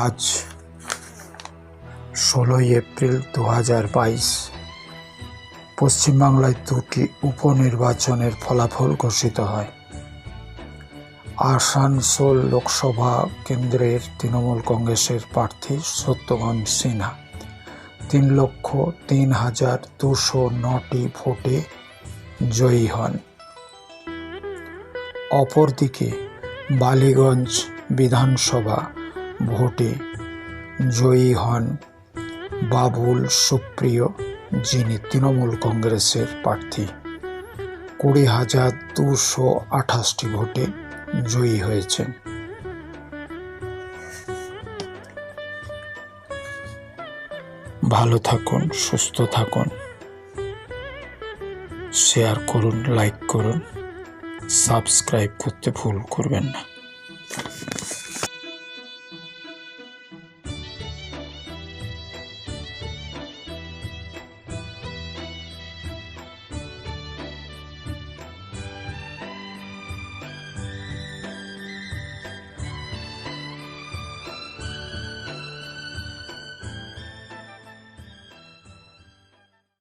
আজ 16 এপ্রিল 2022 পশ্চিমবাংলায় দুটি উপনির্বাচনের ফলাফল ঘোষিত হয়। আসানসোল লোকসভা কেন্দ্রের তৃণমূল কংগ্রেসের প্রার্থী সত্যগঞ্জ সিনহা 3,03,209টি ভোটে জয়ী হন। অপরদিকে বালিগঞ্জ বিধানসভা ভোটে জয়ী হন বাবুল সুপ্রিয়, যিনি তৃণমূল কংগ্রেসের প্রার্থী 20,228টি ভোটে জয়ী হয়েছেন। ভালো থাকুন, সুস্থ থাকুন, শেয়ার করুন, লাইক করুন, সাবস্ক্রাইব করতে ভুল করবেন না।